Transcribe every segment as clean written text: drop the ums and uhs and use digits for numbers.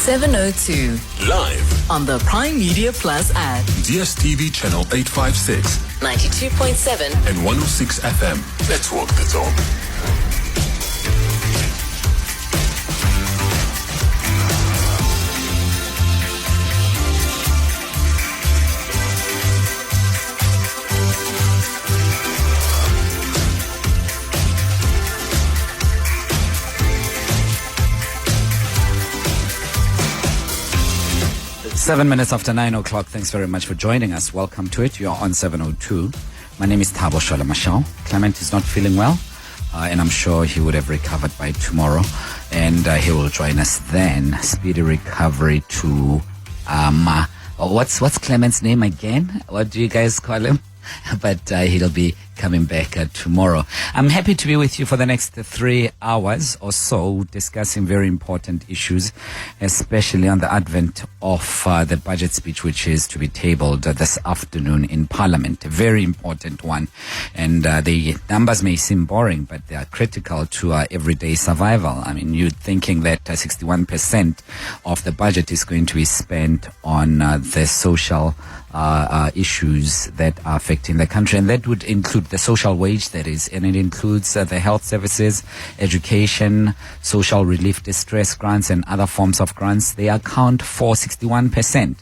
702. Live on the Prime Media Plus app. DSTV channel 856, 92.7 and 106 FM. Let's walk the talk. Seven minutes after 9 o'clock. Thanks very much for joining us. Welcome to it. You're on 702. My name is Thabo Shole-Mashao. Clement is not feeling well, and I'm sure he would have recovered by tomorrow, and he will join us then. Speedy recovery to what's Clement's name again? What do you guys call him? But he'll be coming back tomorrow. I'm happy to be with you for the next 3 hours or so, discussing very important issues, especially on the advent of the budget speech, which is to be tabled this afternoon in Parliament. A very important one. And the numbers may seem boring, but they are critical to our everyday survival. I mean, you're thinking that 61% of the budget is going to be spent on the social issues that are affecting the country, and that would include the social wage, that is, and it includes the health services, education, social relief, distress grants, and other forms of grants. They account for 61%.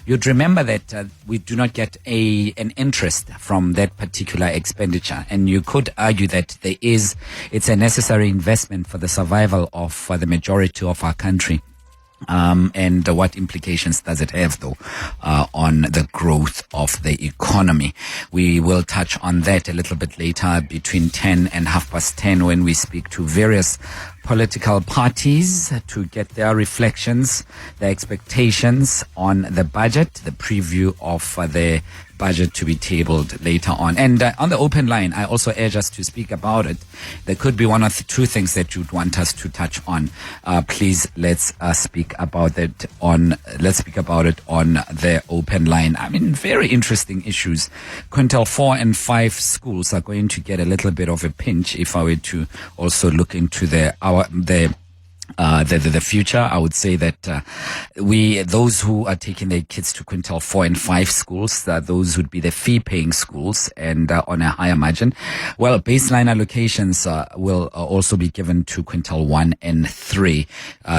You'd remember that we do not get an interest from that particular expenditure, and you could argue that it's a necessary investment for the survival of the majority of our country. And what implications does it have, though, on the growth of the economy? We will touch on that a little bit later between 10 and 10:30 when we speak to various political parties to get their reflections, their expectations on the budget, the preview of the budget to be tabled later on. And on the open line, I also urge us to speak about it. There could be one or two things that you'd want us to touch on. Please, let's speak about it on the open line. I mean, very interesting issues. Quintile 4 and 5 schools are going to get a little bit of a pinch if I were to also look into the future. I would say that those who are taking their kids to Quintile 4 and 5 schools, those would be the fee-paying schools and on a higher margin. Well, baseline allocations will also be given to Quintile 1 and 3,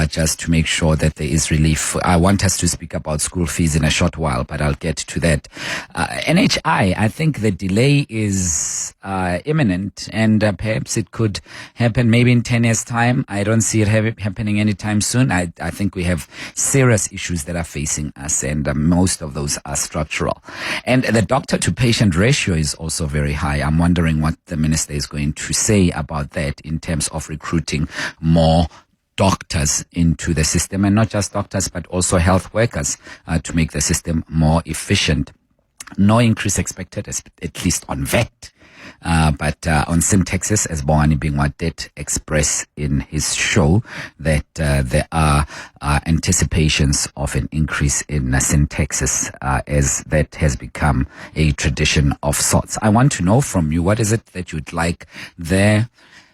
just to make sure that there is relief. I want us to speak about school fees in a short while, but I'll get to that. NHI, I think the delay is imminent, and perhaps it could happen maybe in 10 years' time. I don't see it happening anytime soon. I think we have serious issues that are facing us, and most of those are structural. And the doctor-to-patient ratio is also very high. I'm wondering what the minister is going to say about that in terms of recruiting more doctors into the system, and not just doctors, but also health workers to make the system more efficient. No increase expected, at least on VAT. But on syntaxes, as Boani Bingwa did express in his show, that there are anticipations of an increase in syntaxes as that has become a tradition of sorts. I want to know from you, what is it that you'd like the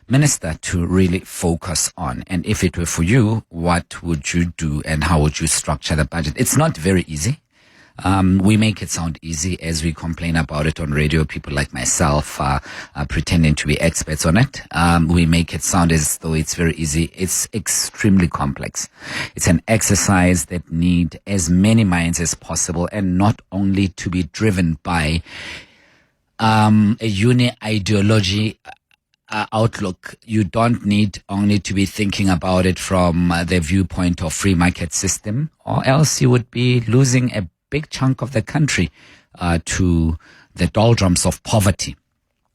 minister to really focus on? And if it were for you, what would you do and how would you structure the budget? It's not very easy. We make it sound easy as we complain about it on radio. People like myself are pretending to be experts on it. We make it sound as though it's very easy. It's extremely complex. It's an exercise that need as many minds as possible, and not only to be driven by a uni-ideology outlook. You don't need only to be thinking about it from the viewpoint of free market system, or else you would be losing a big chunk of the country to the doldrums of poverty.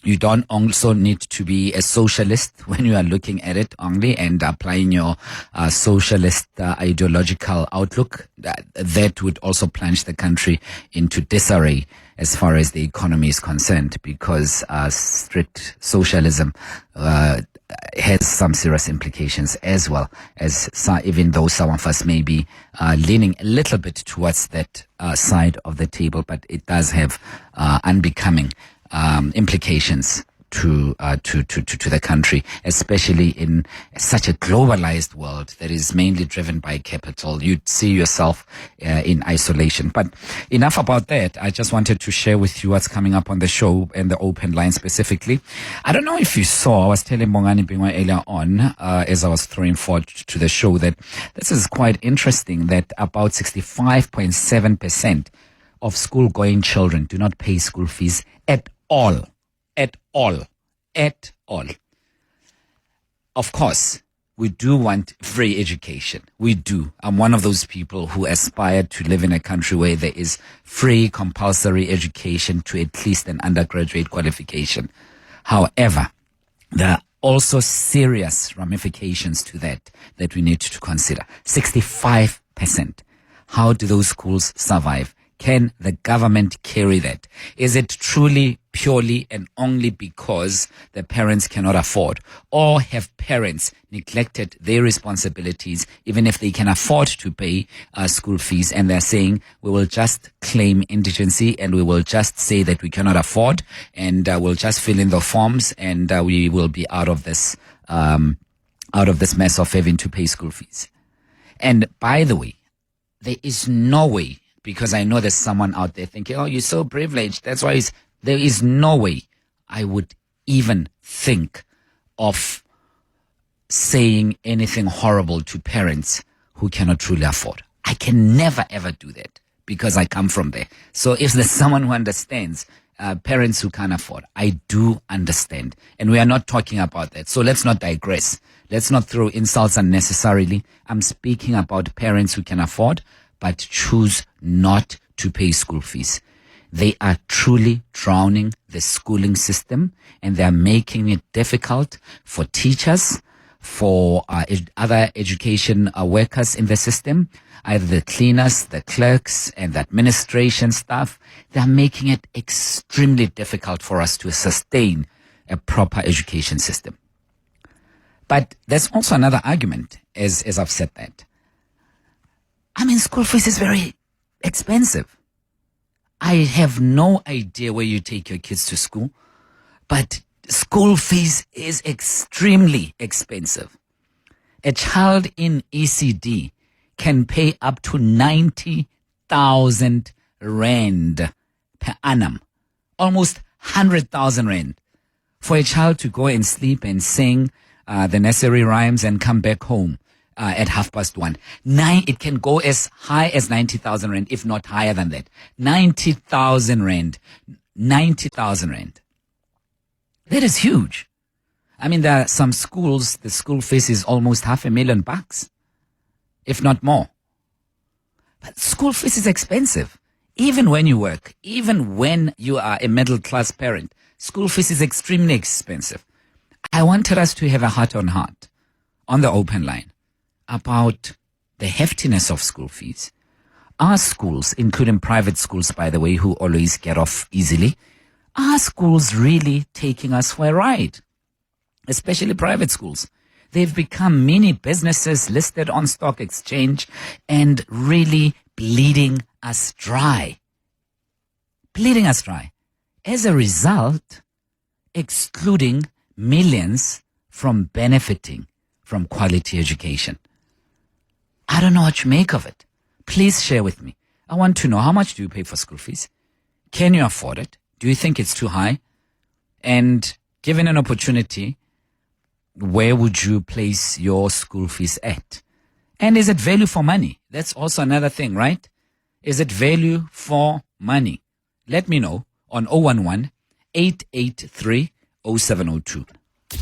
You don't also need to be a socialist when you are looking at it only and applying your socialist ideological outlook. That would also plunge the country into disarray as far as the economy is concerned, because strict socialism has some serious implications as well, as even though some of us may be leaning a little bit towards that side of the table, but it does have unbecoming implications to the country, especially in such a globalized world that is mainly driven by capital. You'd see yourself in isolation. But enough about that. I just wanted to share with you what's coming up on the show and the open line specifically. I don't know if you saw, I was telling Bongani Bingwa earlier on, as I was throwing forward to the show, that this is quite interesting, that about 65.7% of school-going children do not pay school fees at all. At all. At all. Of course, we do want free education. We do. I'm one of those people who aspire to live in a country where there is free compulsory education to at least an undergraduate qualification. However, there are also serious ramifications to that we need to consider. 65%. How do those schools survive? Can the government carry that? Is it truly, purely, and only because the parents cannot afford? Or have parents neglected their responsibilities, even if they can afford to pay school fees, and they're saying, we will just claim indigency and we will just say that we cannot afford, and we'll just fill in the forms, and we will be out of this mess of having to pay school fees. And by the way, there is no way, because I know there's someone out there thinking, oh, you're so privileged. That's why there is no way I would even think of saying anything horrible to parents who cannot truly afford. I can never, ever do that because I come from there. So if there's someone who understands parents who can't afford, I do understand. And we are not talking about that. So let's not digress. Let's not throw insults unnecessarily. I'm speaking about parents who can afford but choose not to pay school fees. They are truly drowning the schooling system, and they are making it difficult for teachers, for other education workers in the system, either the cleaners, the clerks, and the administration staff. They are making it extremely difficult for us to sustain a proper education system. But there's also another argument, as I've said that. I mean, school fees is very expensive. I have no idea where you take your kids to school, but school fees is extremely expensive. A child in ECD can pay up to 90,000 rand per annum, almost 100,000 rand, for a child to go and sleep and sing the nursery rhymes and come back home at 1:30. It can go as high as 90,000 rand, if not higher than that. 90,000 rand. 90,000 rand. That is huge. I mean, there are some schools, the school fees is almost $500,000, if not more. But school fees is expensive. Even when you work, even when you are a middle-class parent, school fees is extremely expensive. I wanted us to have a heart-on-heart on the open line about the heftiness of school fees. Our schools, including private schools, by the way, who always get off easily, are schools really taking us for a ride? Especially private schools. They've become mini businesses listed on stock exchange and really bleeding us dry. Bleeding us dry. As a result, excluding millions from benefiting from quality education. I don't know what to make of it. Please share with me. I want to know, how much do you pay for school fees? Can you afford it? Do you think it's too high? And given an opportunity, where would you place your school fees at? And is it value for money? That's also another thing, right? Is it value for money? Let me know on 011-883-0702.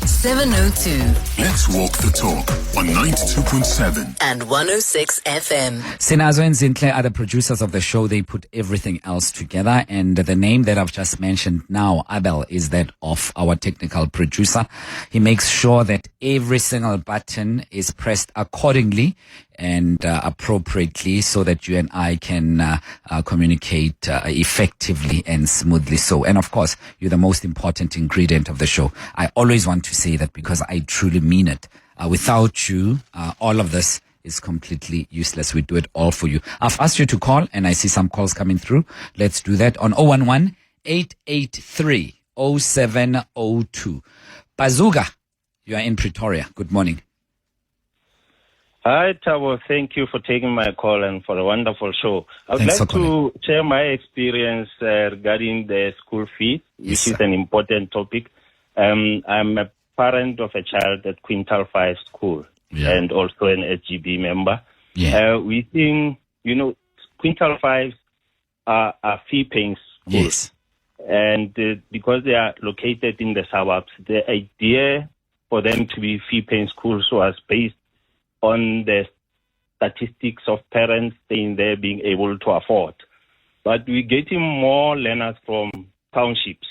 702 Let's walk the talk on 92.7 and 106 FM. Sinazo and Zintle are the producers of the show. They put everything else together. And the name that I've just mentioned now, Abel, is that of our technical producer. He makes sure that every single button is pressed accordingly and appropriately so that you and I can communicate effectively and smoothly so. And of course, you're the most important ingredient of the show. I always want to say that because I truly mean it. Without you, all of this is completely useless. We do it all for you. I've asked you to call and I see some calls coming through. Let's do that on 011-883-0702. 0888-700-0702. Bazuka, you are in Pretoria. Good morning. Hi, Thabo. Thank you for taking my call and for a wonderful show. I would Thanks like for calling. to share my experience regarding the school fees, Yes, which is sir. an important topic. I'm a parent of a child at Quintal 5 School and also an SGB member. Yeah. We think, Quintal 5 are fee-paying schools. Yes. And because they are located in the suburbs, the idea for them to be fee-paying schools was based on the statistics of parents staying there being able to afford. But we're getting more learners from townships.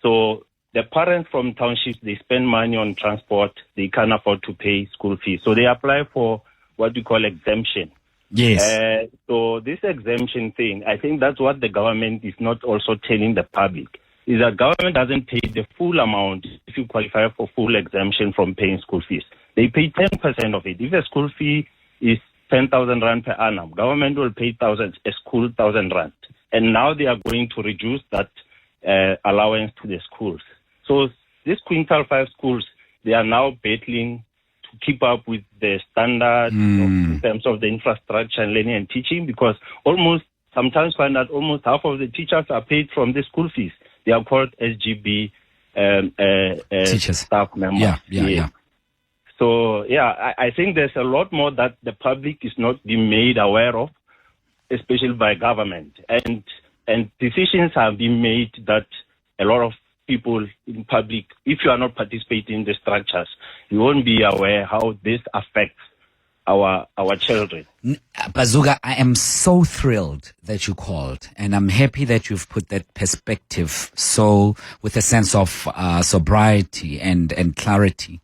So the parents from townships, they spend money on transport. They can't afford to pay school fees. So they apply for what we call exemption. Yes. So this exemption thing, I think that's what the government is not also telling the public, is that government doesn't pay the full amount if you qualify for full exemption from paying school fees. They pay 10% of it. If the school fee is 10,000 rand per annum, government will pay a school 1,000 rand. And now they are going to reduce that allowance to the schools. So these Quintal 5 schools, they are now battling to keep up with the standards in terms of the infrastructure and learning and teaching, because sometimes find that almost half of the teachers are paid from the school fees. They are called SGB teachers, staff members. Yeah. So, I think there's a lot more that the public is not being made aware of, especially by government. And decisions have been made that a lot of people in public, if you are not participating in the structures, you won't be aware how this affects our children. Bazuka, I am so thrilled that you called, and I'm happy that you've put that perspective so with a sense of sobriety and clarity.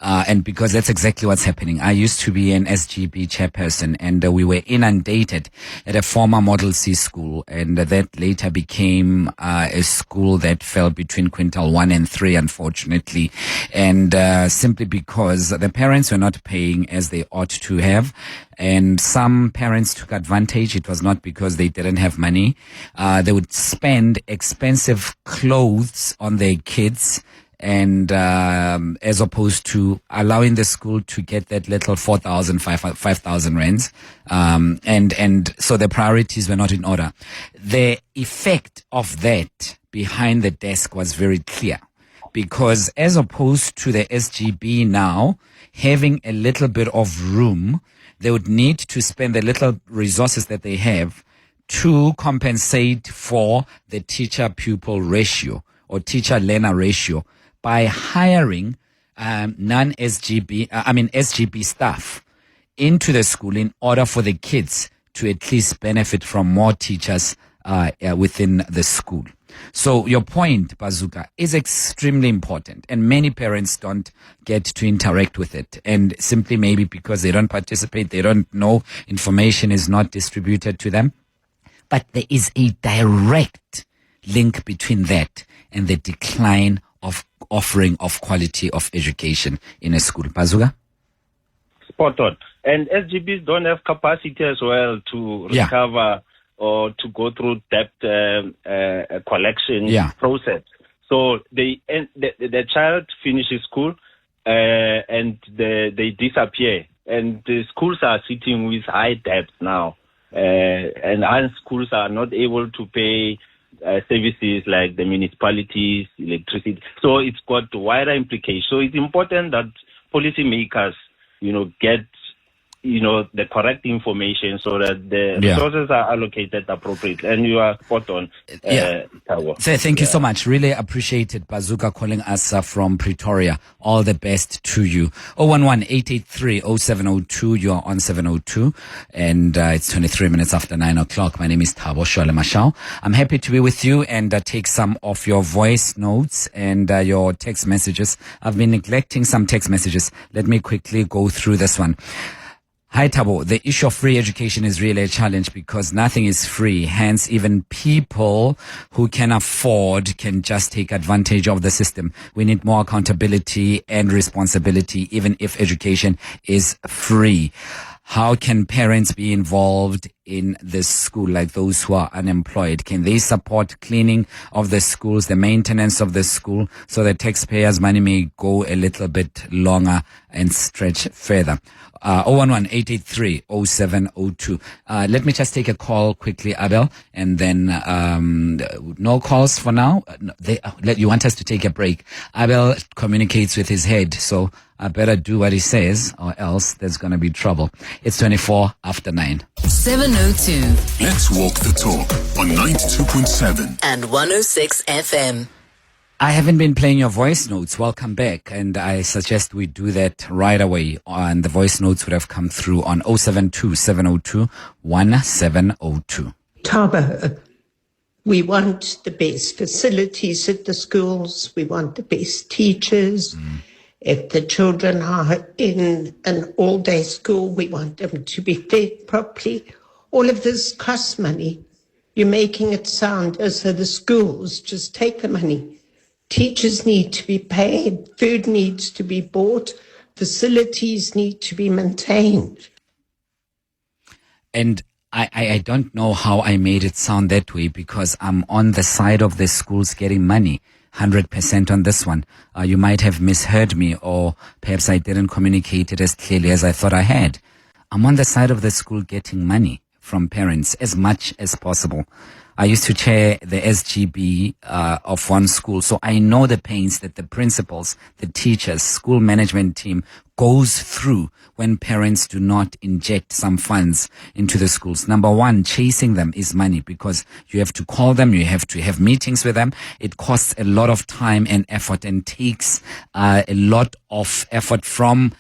And because that's exactly what's happening. I used to be an SGB chairperson, and we were inundated at a former Model C school, and that later became a school that fell between Quintal 1 and 3, unfortunately, and simply because the parents were not paying as they ought to have. And some parents took advantage. It was not because they didn't have money. They would spend expensive clothes on their kids, and as opposed to allowing the school to get that little 4,000, 5,000 rands. And so the priorities were not in order. The effect of that behind the desk was very clear, because as opposed to the SGB now having a little bit of room, they would need to spend the little resources that they have to compensate for the teacher-pupil ratio or teacher-learner ratio by hiring SGB staff into the school in order for the kids to at least benefit from more teachers within the school. So your point, Bazuka, is extremely important, and many parents don't get to interact with it, and simply maybe because they don't participate, they don't know, information is not distributed to them. But there is a direct link between that and the decline of offering of quality of education in a school. Bazuka? Spot on. And SGBs don't have capacity as well to recover or to go through debt collection process. So the child finishes school and they disappear. And the schools are sitting with high debt now. And our schools are not able to pay services like the municipalities, electricity. So it's got wider implications. So it's important that policymakers, get the correct information so that the resources are allocated appropriately. And you are spot on. Thank you so much. Really appreciate it. Bazuka calling us from Pretoria. All the best to you. 011-883-0702. You are on 702. And it's 23 minutes after 9 o'clock. My name is Thabo Shole-Mashao. I'm happy to be with you and take some of your voice notes and your text messages. I've been neglecting some text messages. Let me quickly go through this one. Hi, Thabo. The issue of free education is really a challenge because nothing is free. Hence, even people who can afford can just take advantage of the system. We need more accountability and responsibility, even if education is free. how can parents be involved in the school, like those who are unemployed? Can they support cleaning of the schools, the maintenance of the school, so the taxpayers' money may go a little bit longer and stretch further? 011-883-0702. Let me just take a call quickly, Abel, and then no calls for now. You want us to take a break. Abel communicates with his head, so I better do what he says, or else there's going to be trouble. It's 24 after 9. 702. Let's walk the talk on 92.7 and 106 FM. I haven't been playing your voice notes. Welcome back. And I suggest we do that right away. And the voice notes would have come through on 072-702-1702. Thabo, we want the best facilities at the schools. We want the best teachers. If the children are in an all-day school, we want them to be fed properly. All of this costs money. You're making it sound as though the schools just take the money. Teachers need to be paid, food needs to be bought, facilities need to be maintained. And I don't know how I made it sound that way, because I'm on the side of the schools getting money, 100% on this one. You might have misheard me, or perhaps I didn't communicate it as clearly as I thought I had. I'm on the side of the school getting money from parents as much as possible. I used to chair the SGB of one school, so I know the pains that the principals, the teachers, school management team goes through when parents do not inject some funds into the schools. Number one, chasing them is money, because you have to call them, you have to have meetings with them. It costs a lot of time and effort, and takes a lot of effort from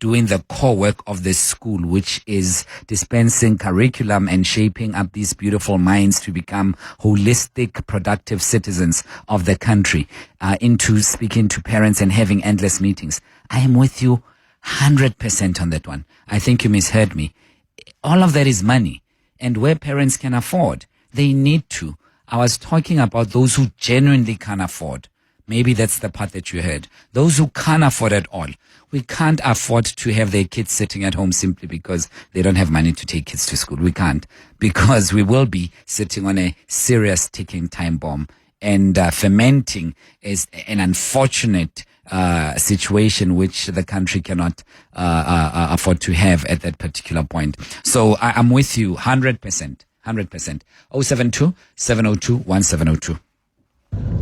doing the core work of the school, which is dispensing curriculum and shaping up these beautiful minds to become holistic, productive citizens of the country, into speaking to parents and having endless meetings. I am with you 100% on that one. I think you misheard me. All of that is money, and where parents can afford, they need to. I was talking about those who genuinely can't afford. Maybe that's the part that you heard. Those who can't afford at all. We can't afford to have their kids sitting at home simply because they don't have money to take kids to school. We can't, because we will be sitting on a serious ticking time bomb. And fermenting is an unfortunate situation which the country cannot afford to have at that particular point. So I'm with you 100%. 072-702-1702.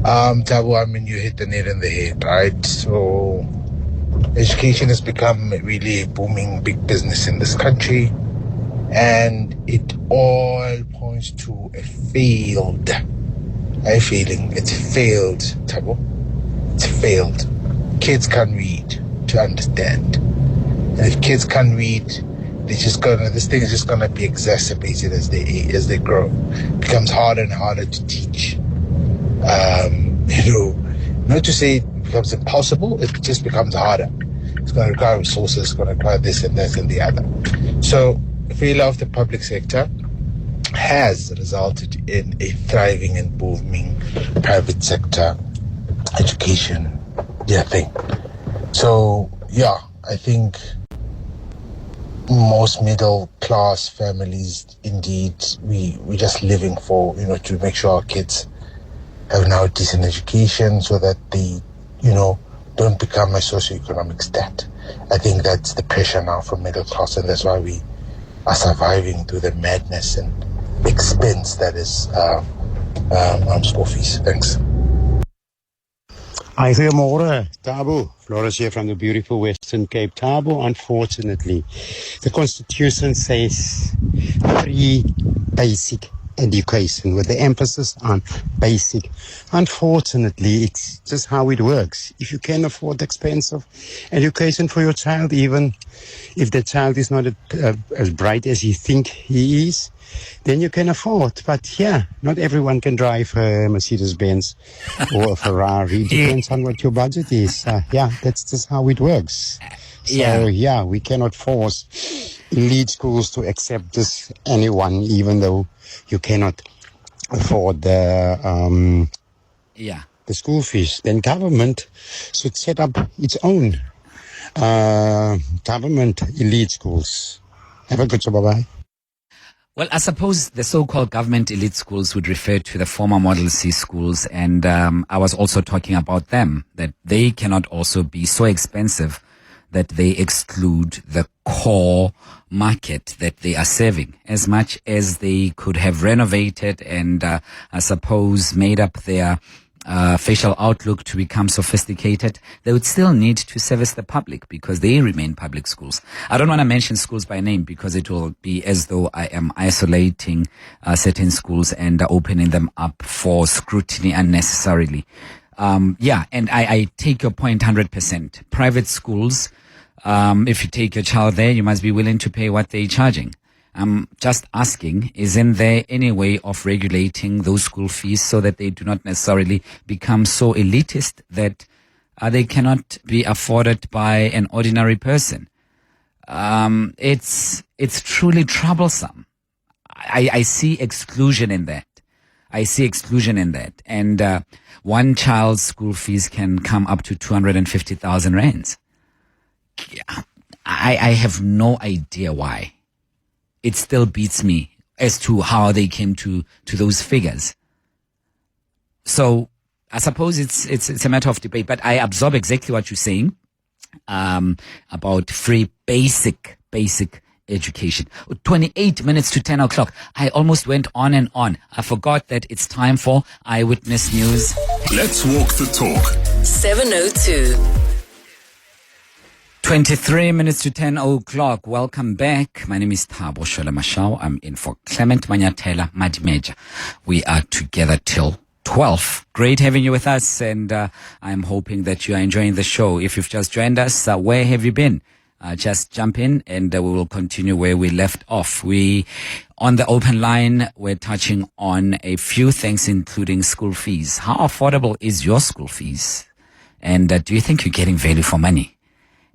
Thabo, I mean, you hit the nail on the head, right? So education has become really a booming big business in this country, and it all points to a failed, it's failed, Thabo. It's failed. Kids can't read to understand. And if kids can't read, this thing is just gonna be exacerbated as they grow. It becomes harder and harder to teach. Not to say it becomes impossible, it just becomes harder. It's going to require resources, it's going to require this and that and the other. So, failure of the public sector has resulted in a thriving and booming private sector education thing. So, I think most middle class families, indeed, we're just living for, to make sure our kids have now a decent education so that they, don't become a socioeconomic stat. I think that's the pressure now from middle class, and that's why we are surviving through the madness and expense that is school fees. Thanks. Hi, goeiemorgen, Thabo. Floris here from the beautiful Western Cape. Thabo, unfortunately, the Constitution says free basic education, with the emphasis on basic. Unfortunately, it's just how it works. If you can afford expensive education for your child, even if the child is not as bright as you think he is, then you can afford. But not everyone can drive a Mercedes-Benz or a Ferrari. It depends on what your budget is. That's just how it works. So, we cannot force elite schools to accept just anyone, even though you cannot afford the school fees. Then government should set up its own government elite schools. Have a good show. Bye-bye. Well, I suppose the so-called government elite schools would refer to the former Model C schools. And I was also talking about them, that they cannot also be so expensive that they exclude the core market that they are serving. As much as they could have renovated and I suppose made up their facial outlook to become sophisticated, they would still need to service the public because they remain public schools. I don't want to mention schools by name because it will be as though I am isolating certain schools and opening them up for scrutiny unnecessarily. And I take your point 100%. Private schools, if you take your child there, you must be willing to pay what they're charging. I'm just asking, isn't there any way of regulating those school fees so that they do not necessarily become so elitist that they cannot be afforded by an ordinary person? It's truly troublesome. I see exclusion in that. And one child's school fees can come up to 250,000 rands. I have no idea why. It still beats me as to how they came to those figures. So I suppose it's a matter of debate, but I absorb exactly what you're saying about free basic education. 28 minutes to 10 o'clock. I almost went on and on. I forgot that it's time for Eyewitness News. Let's walk the talk. 702. 23 minutes to 10 o'clock. Welcome back. My name is Thabo Shole-Mashao. I'm in for Clement Manyathela Show. We are together till 12. Great having you with us, and I'm hoping that you are enjoying the show. If you've just joined us, where have you been? Just jump in and we will continue where we left off. On the open line, we're touching on a few things, including school fees. How affordable is your school fees? And do you think you're getting value for money?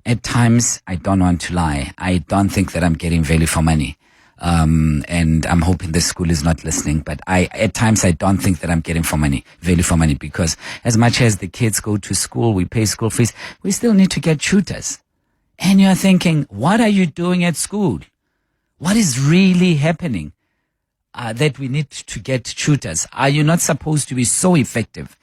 At times, I don't want to lie. I don't think that I'm getting value for money. And I'm hoping the school is not listening, but at times I don't think that I'm getting value for money, because as much as the kids go to school, we pay school fees, we still need to get tutors. And you're thinking, what are you doing at school? What is really happening that we need to get tutors? Are you not supposed to be so effective?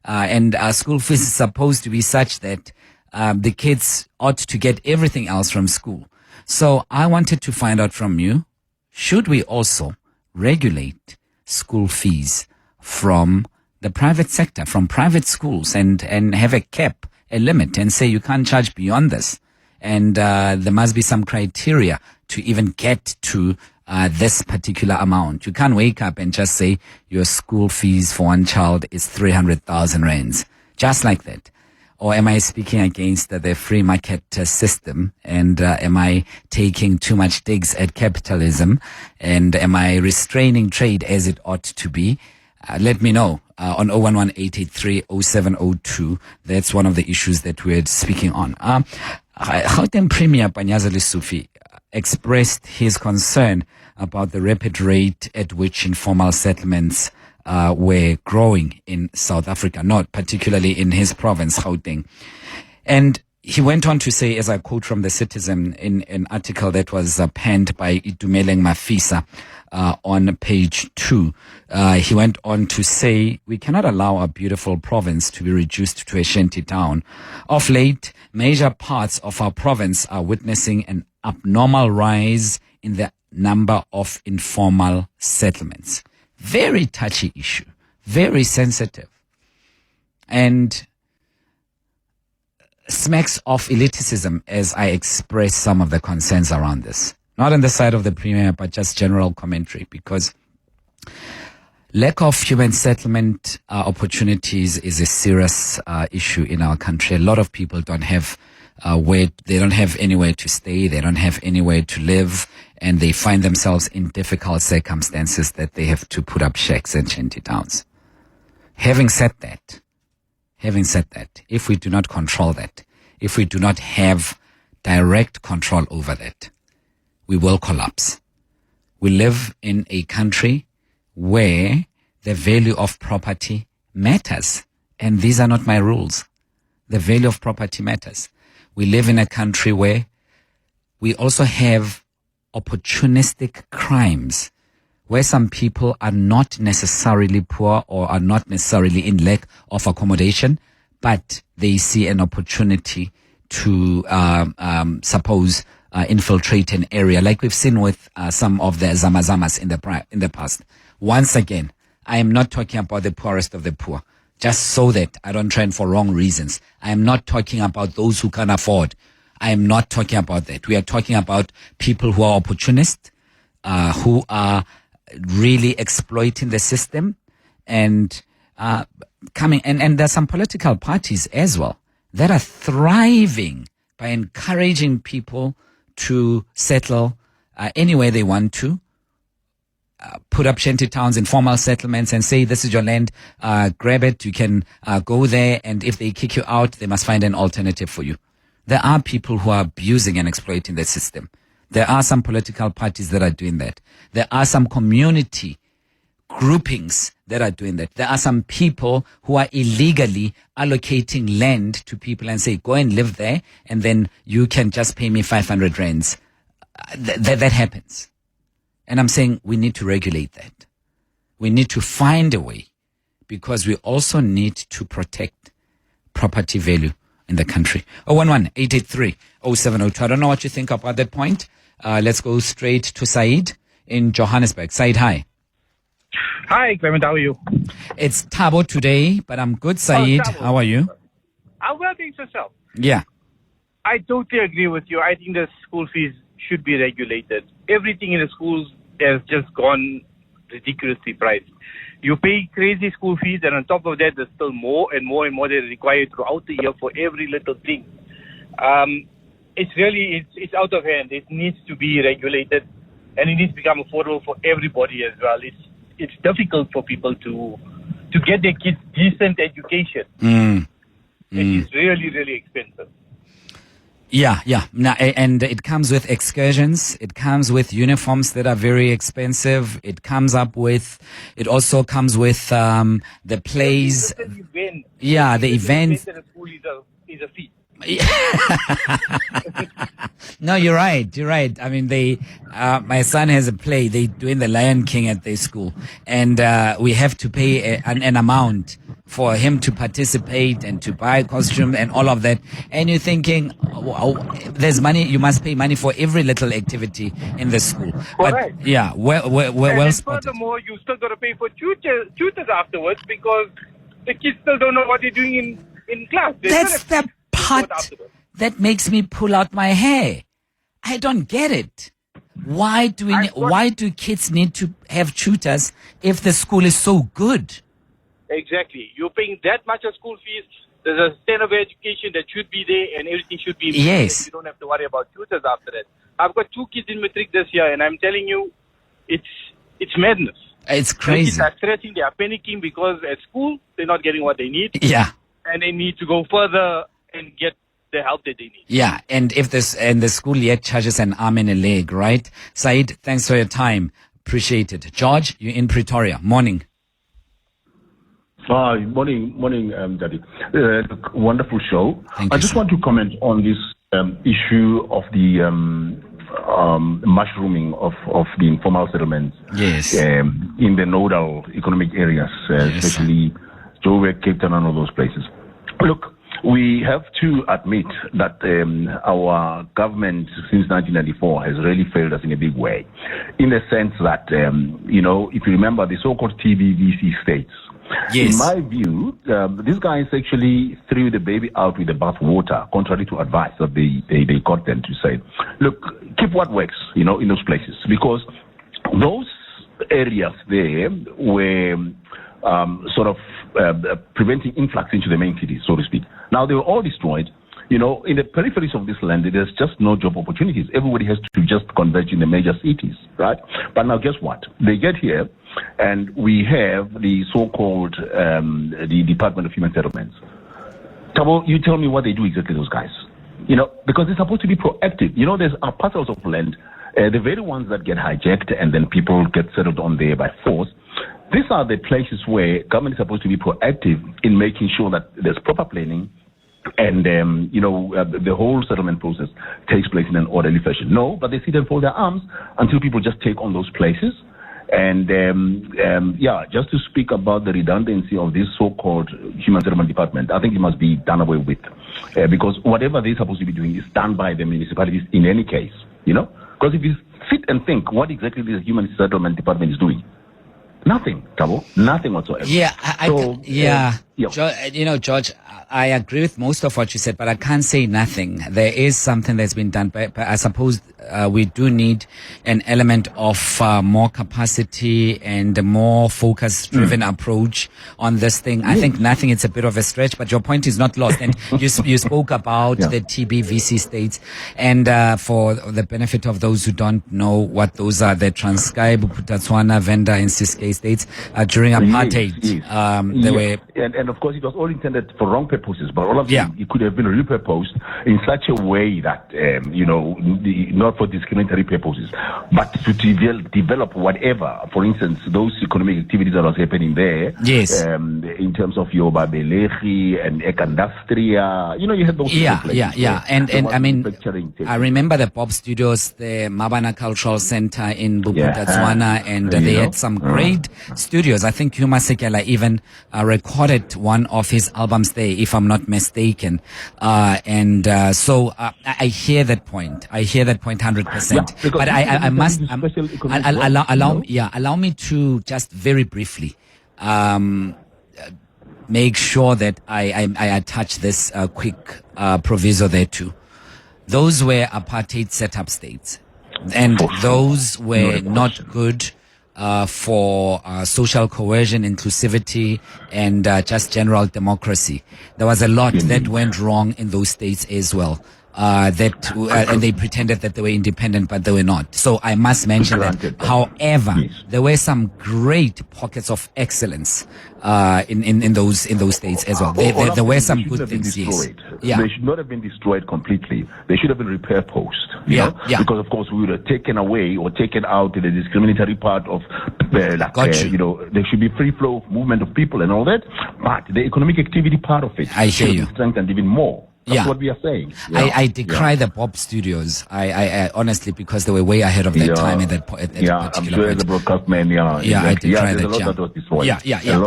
And our school fees is supposed to be such that the kids ought to get everything else from school. So I wanted to find out from you, should we also regulate school fees from the private sector, from private schools, and have a cap, a limit, and say you can't charge beyond this? And there must be some criteria to even get to this particular amount. You can't wake up and just say your school fees for one child is 300,000 rands, just like that. Or am I speaking against the free market system? And am I taking too much digs at capitalism? And am I restraining trade as it ought to be? Let me know on 011-883-0702. That's one of the issues that we're speaking on. Premier Panyaza Lesufi expressed his concern about the rapid rate at which informal settlements were growing in South Africa, not particularly in his province, Gauteng. And he went on to say, as I quote from The Citizen in an article that was penned by Itumeleng Mafisa on page 2, he went on to say, we cannot allow our beautiful province to be reduced to a shanty town. Of late, major parts of our province are witnessing an abnormal rise in the number of informal settlements. Very touchy issue, very sensitive, and smacks of elitism as I express some of the concerns around this. Not on the side of the Premier, but just general commentary, because lack of human settlement opportunities is a serious issue in our country. A lot of people don't have they don't have anywhere to stay, they don't have anywhere to live, and they find themselves in difficult circumstances that they have to put up shacks and shanty towns. Having said that, if we do not control that, if we do not have direct control over that, we will collapse. We live in a country where the value of property matters, and these are not my rules. The value of property matters. We live in a country where we also have opportunistic crimes where some people are not necessarily poor or are not necessarily in lack of accommodation, but they see an opportunity to, infiltrate an area, like we've seen with some of the Zamazamas in the past. Once again, I am not talking about the poorest of the poor, just so that I don't trend for wrong reasons. I am not talking about those who can afford. I am not talking about that. We are talking about people who are opportunists, who are really exploiting the system and coming. And there's some political parties as well that are thriving by encouraging people to settle anywhere they want to, put up shanty towns, informal settlements, and say, this is your land, grab it, you can go there, and if they kick you out, they must find an alternative for you. There are people who are abusing and exploiting the system. There are some political parties that are doing that. There are some community groupings that are doing that. There are some people who are illegally allocating land to people and say, go and live there, and then you can just pay me 500 rands. That happens. And I'm saying we need to regulate that. We need to find a way, because we also need to protect property value in the country. 011-883-0702. I don't know what you think about that point. Let's go straight to Said in Johannesburg. Said, hi. Hi, Clement. How are you? It's Thabo today, but I'm good, Said. How are you? I'm well, thanks yourself. Yeah. I totally agree with you. I think the school fees should be regulated. Everything in the schools has just gone ridiculously priced. You pay crazy school fees, and on top of that, there's still more and more and more that is required throughout the year for every little thing. It's out of hand. It needs to be regulated, and it needs to become affordable for everybody as well. It's difficult for people to get their kids decent education. It is really, really expensive. Yeah. Now, and it comes with excursions. It comes with uniforms that are very expensive. It also comes with the plays. The event. Yeah, the events. The school is a fee. No, you're right. I mean, my son has a play. They doing the Lion King at their school, and we have to pay an amount for him to participate and to buy a costume and all of that. And you're thinking, there's money. You must pay money for every little activity in the school. Correct. But yeah, well spotted. Furthermore, you still got to pay for tutors afterwards, because the kids still don't know what they're doing in class. That's the part that makes me pull out my hair. I don't get it. Why do kids need to have tutors if the school is so good? Exactly. You're paying that much of school fees. There's a standard of education that should be there, and everything should be in place. Yes. You don't have to worry about tutors after that. I've got 2 kids in matric this year, and I'm telling you, it's madness. It's crazy. Kids are stressing, they are panicking because at school they're not getting what they need. Yeah. And they need to go further and get the help that they need. Yeah, and the school yet charges an arm and a leg, right? Said, thanks for your time. Appreciate it. George, you're in Pretoria. Morning. Morning, Daddy. Wonderful show. Thank I you, just sir. want to comment on this issue of the mushrooming of the informal settlements. Yes. In the nodal economic areas, Yes. especially Joburg, Cape Town, and all those places. Look, we have to admit that our government since 1994 has really failed us in a big way, in the sense that, if you remember the so-called TBVC states. Yes. In my view, these guys actually threw the baby out with the bathwater, contrary to advice that they got them to say, look, keep what works, in those places, because those areas there were preventing influx into the main cities, so to speak. Now, they were all destroyed. In the peripheries of this land, there's just no job opportunities. Everybody has to just converge in the major cities, right? But now, guess what? They get here, and we have the so-called the Department of Human Settlements. Thabo, you tell me what they do exactly, those guys. Because they're supposed to be proactive. There's parcels of land, the very ones that get hijacked, and then people get settled on there by force. These are the places where government is supposed to be proactive in making sure that there's proper planning, and the whole settlement process takes place in an orderly fashion. No, but they sit and fold their arms until people just take on those places. And just to speak about the redundancy of this so-called human settlement department, I think it must be done away with, because whatever they're supposed to be doing is done by the municipalities in any case, Because if you sit and think what exactly the human settlement department is doing, nothing, Thabo, nothing whatsoever. George, I agree with most of what you said, but I can't say nothing. There is something that's been done, but I suppose we do need an element of more capacity and a more focus-driven approach on this thing. I think nothing, it's a bit of a stretch, but your point is not lost. And you spoke about the TBVC states, and for the benefit of those who don't know what those are, the Transkei, Bophuthatswana, Venda, and Ciskei states during apartheid. They were... And of course, it was all intended for wrong purposes, but all of them, it could have been repurposed in such a way that, not for discriminatory purposes, but to develop whatever, for instance, those economic activities that was happening there. Yes. In terms of your Babelechi and Ekandastria, you had those places. And I mean, I remember the Pop Studios, the Mabana Cultural Center in Bophuthatswana, and they had some great studios. I think Huma Sekela even recorded one of his albums there, if I'm not mistaken. So I hear that point. 100%. But I must allow me to just very briefly make sure that I attach this quick proviso there too. Those were apartheid set-up states, and those were not good for social cohesion, inclusivity, and just general democracy. There was a lot that went wrong in those states as well. And they pretended that they were independent, but they were not. So I must mention that. However, there were some great pockets of excellence in those states as well. There were some good things. Yes. They should not have been destroyed completely. They should have been repurposed. Because of course we would have taken away or taken out the discriminatory part of there should be free flow of movement of people and all that. But the economic activity part of it should be strengthened even more. That's what we are saying. I decry the Pop Studios. I honestly, because they were way ahead of their time at that particular I'm sure point. The broadcast man, I decry that. A lot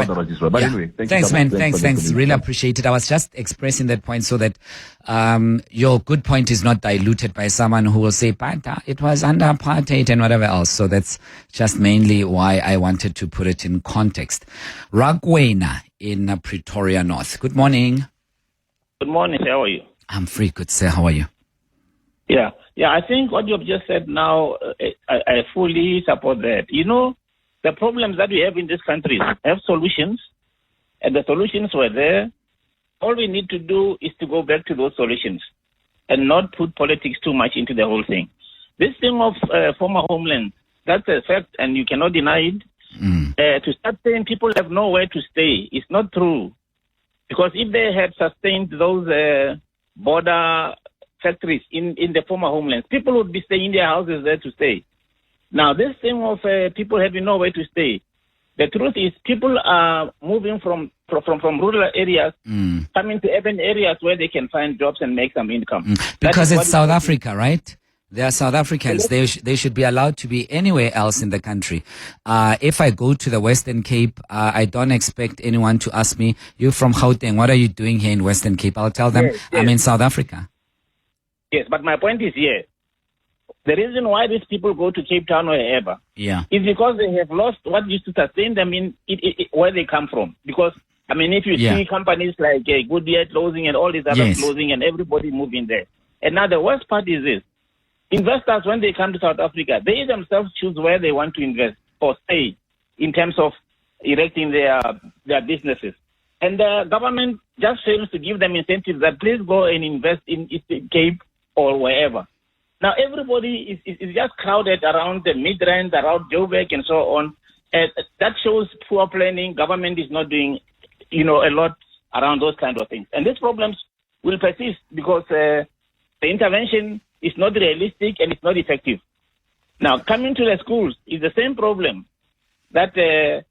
that was destroyed. But anyway, thanks, man. Thanks. Really appreciate it. I was just expressing that point so that your good point is not diluted by someone who will say, but it was under apartheid and whatever else. So that's just mainly why I wanted to put it in context. Rakwena in Pretoria North. Good morning. Good morning. How are you? I'm free, good sir. How are you? Yeah. I think what you've just said now, I fully support that. The problems that we have in this country have solutions, and the solutions were there. All we need to do is to go back to those solutions and not put politics too much into the whole thing. This thing of former homeland, that's a fact, and you cannot deny it. To start saying people have nowhere to stay, it's not true. Because if they had sustained those border factories in the former homelands, people would be staying in their houses there to stay. Now, this thing of people having nowhere to stay, the truth is people are moving from rural areas, coming to urban areas where they can find jobs and make some income. Because it's South Africa, right? They are South Africans. They should be allowed to be anywhere else in the country. If I go to the Western Cape, I don't expect anyone to ask me, "You're from Gauteng, what are you doing here in Western Cape?" I'll tell them, I'm in South Africa. Yes, but my point is here. The reason why these people go to Cape Town or wherever is because they have lost what used to sustain them in where they come from. Because, if you see companies like Goodyear closing and all these other closing and everybody moving there. And now the worst part is this. Investors, when they come to South Africa, they themselves choose where they want to invest or stay in terms of erecting their businesses. And the government just fails to give them incentives that please go and invest in Eastern Cape or wherever. Now, everybody is just crowded around the Midrand, around Joburg and so on. That shows poor planning. Government is not doing, a lot around those kind of things. And these problems will persist because the intervention is not realistic and it's not effective. Now, coming to the schools is the same problem, that the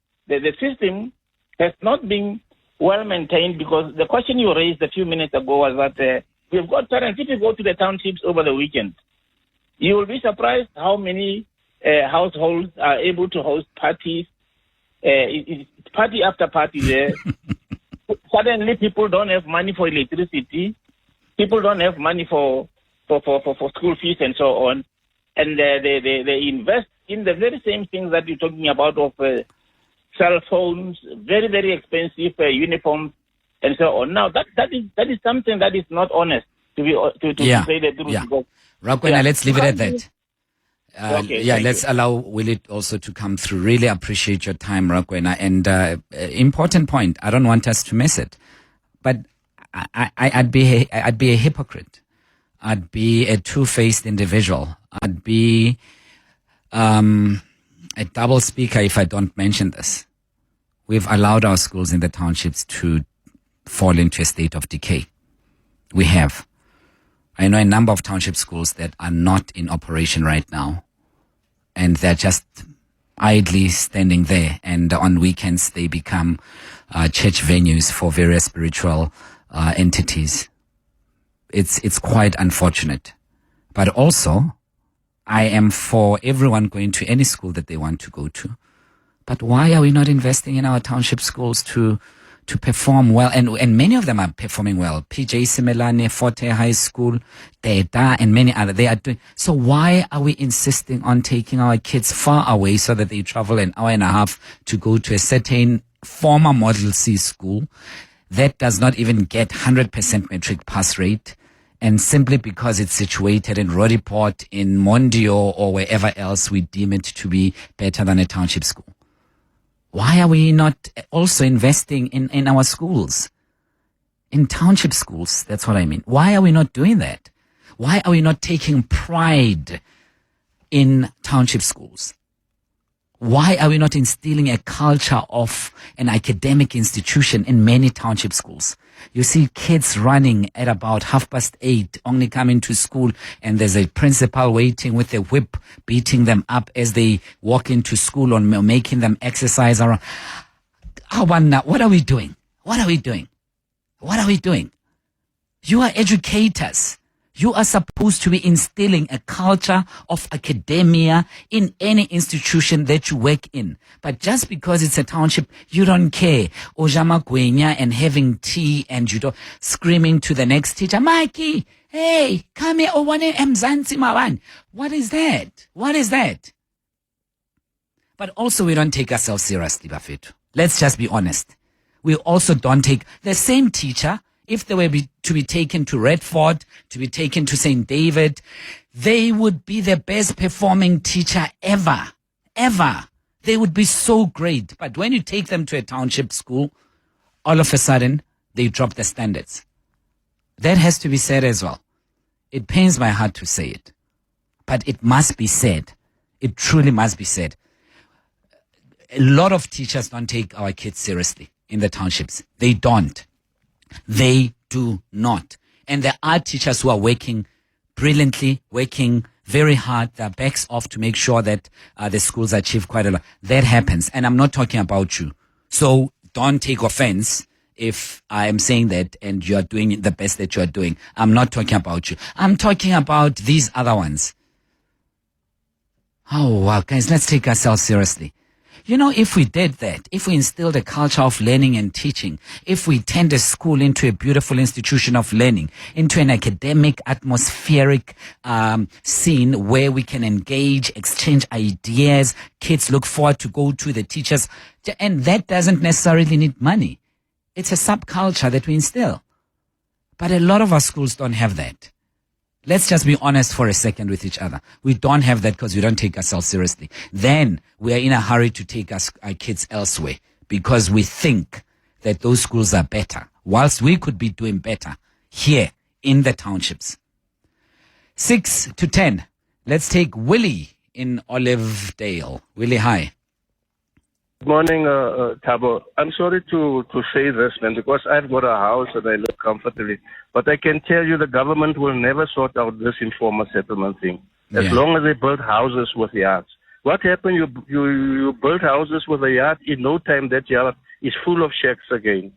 system has not been well maintained, because the question you raised a few minutes ago was that we've got parents. If you go to the townships over the weekend, you will be surprised how many households are able to host parties. It's party after party there. Suddenly, people don't have money for electricity. People don't have money for school fees and so on. And they invest in the very same things that you're talking about of cell phones, very, very expensive uniforms, and so on. Now, that is something that is not honest, to say the truth. Yeah. Rakwena, let's leave it at that. Let's allow Willie also to come through. Really appreciate your time, Rakwena. And important point, I don't want us to miss it. But I'd be a hypocrite. I'd be a two-faced individual. I'd be a double speaker if I don't mention this. We've allowed our schools in the townships to fall into a state of decay. We have. I know a number of township schools that are not in operation right now, and they're just idly standing there, and on weekends they become church venues for various spiritual entities. It's quite unfortunate. But also, I am for everyone going to any school that they want to go to. But why are we not investing in our township schools to perform well? And many of them are performing well. PJ Simelane, Forte High School, Teta, and many other. They are doing. So why are we insisting on taking our kids far away so that they travel an hour and a half to go to a certain former Model C school that does not even get 100% metric pass rate? And simply because it's situated in Rodiport, in Mondio, or wherever else, we deem it to be better than a township school. Why are we not also investing in our schools? In township schools, that's what I mean. Why are we not doing that? Why are we not taking pride in township schools? Why are we not instilling a culture of an academic institution in many township schools? You see kids running at about 8:30, only coming to school, and there's a principal waiting with a whip, beating them up as they walk into school or making them exercise around. What are we doing? What are we doing? What are we doing? You are educators. You are supposed to be instilling a culture of academia in any institution that you work in. But just because it's a township, you don't care. Ojama Gwenya and having tea and you don't screaming to the next teacher, Mikey, hey, come here, Mzansi Mawan. What is that? What is that? But also we don't take ourselves seriously, Bafetu. Let's just be honest. We also don't take the same teacher. If they were to be taken to Redford, to be taken to St. David, they would be the best performing teacher ever. Ever. They would be so great. But when you take them to a township school, all of a sudden, they drop the standards. That has to be said as well. It pains my heart to say it. But it must be said. It truly must be said. A lot of teachers don't take our kids seriously in the townships. They don't. They do not. And there are teachers who are working brilliantly, working very hard, their backs off to make sure that the schools achieve quite a lot. That happens. And I'm not talking about you. So don't take offense if I am saying that and you are doing the best that you are doing. I'm not talking about you. I'm talking about these other ones. Oh, wow. Guys, let's take ourselves seriously. You know, if we did that, if we instilled a culture of learning and teaching, if we turned a school into a beautiful institution of learning, into an academic, atmospheric scene where we can engage, exchange ideas, kids look forward to go to the teachers, and that doesn't necessarily need money. It's a subculture that we instill. But a lot of our schools don't have that. Let's just be honest for a second with each other. We don't have that because we don't take ourselves seriously. Then we are in a hurry to take our kids elsewhere because we think that those schools are better, whilst we could be doing better here in the townships. 6 to 10. Let's take Willie in Olivedale. Willie, hi. Good morning, Thabo. I'm sorry to say this, man, because I've got a house and I live comfortably. But I can tell you the government will never sort out this informal settlement thing. As long as they build houses with yards. What happened? You build houses with a yard. In no time, that yard is full of shacks again.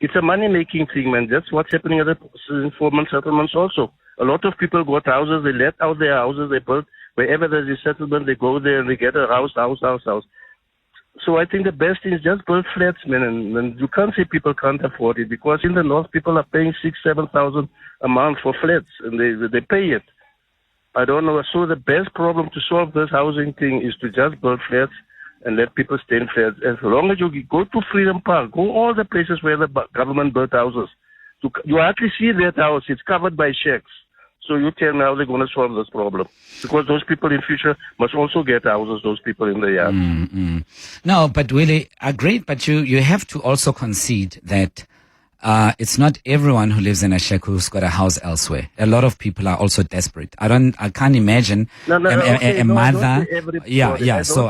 It's a money-making thing, man. That's what's happening at the informal settlements also. A lot of people got houses, they let out their houses, they build, wherever there's a settlement, they go there and they get a house. So I think the best thing is just build flats, man, and you can't say people can't afford it, because in the north people are paying 6,000-7,000 a month for flats, and they pay it. I don't know. So the best problem to solve this housing thing is to just build flats and let people stay in flats. As long as you go to Freedom Park, go all the places where the government built houses. You hardly see that house. It's covered by shacks. So you tell me how they're going to solve this problem. Because those people in future must also get houses, those people in the yard. No, but Willie, agreed, but you have to also concede that it's not everyone who lives in a shack who's got a house elsewhere. A lot of people are also desperate. I can't imagine a mother. Sure.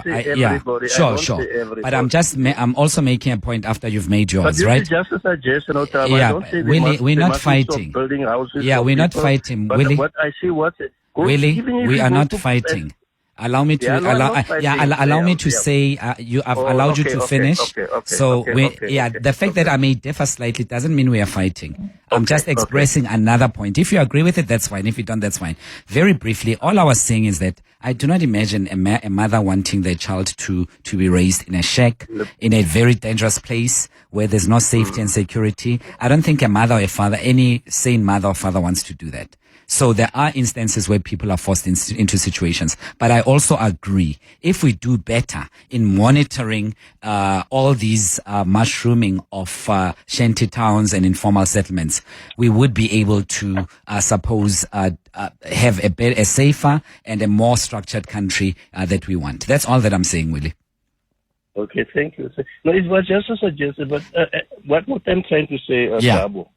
But I'm also making a point after you've made yours, but right? Is just a suggestion, Otawa. Yeah, I don't say Willie, we're not fighting. Stop building houses. Yeah, we're not fighting, but Willie. What I see, Willie, we are not fighting. Allow me to allow me to say I've allowed you to finish. The fact that I may differ slightly doesn't mean we are fighting. I'm just expressing another point. If you agree with it, that's fine. If you don't, that's fine. Very briefly, all I was saying is that I do not imagine a mother wanting their child to be raised in a shack, in a very dangerous place where there's no safety and security. I don't think a mother or a father, any sane mother or father, wants to do that. So there are instances where people are forced into situations. But I also agree, if we do better in monitoring all these mushrooming of shanty towns and informal settlements, we would be able to, have a safer and a more structured country that we want. That's all that I'm saying, Willie. Okay, thank you. No, it was just a suggestion, but what I'm trying to say, Thabo,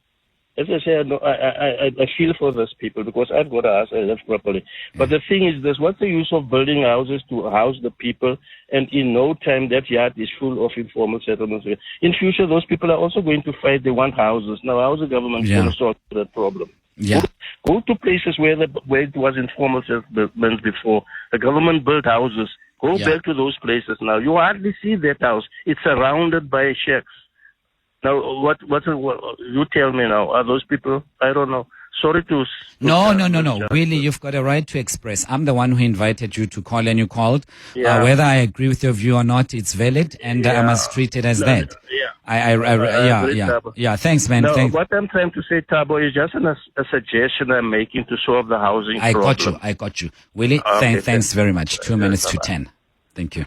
as I say, I feel for those people because I've got to ask I live properly. But the thing is this, what's the use of building houses to house the people, and in no time that yard is full of informal settlements? In future, those people are also going to fight. They want houses. Now, how's the government going to solve that problem? Yeah. Go to places where it was informal settlements before. The government built houses. Go back to those places now. You hardly see that house. It's surrounded by shacks. Now, what you tell me now? Are those people? I don't know. Sorry to... No. Really, you've got a right to express. I'm the one who invited you to call, and you called. Yeah. Whether I agree with your view or not, it's valid, and I must treat it as that. Yeah. Thanks, man. No, what I'm trying to say, Thabo, is just a suggestion I'm making to solve the housing problem. I got you. Willie, thanks very much. 2 minutes to 10. Thank you.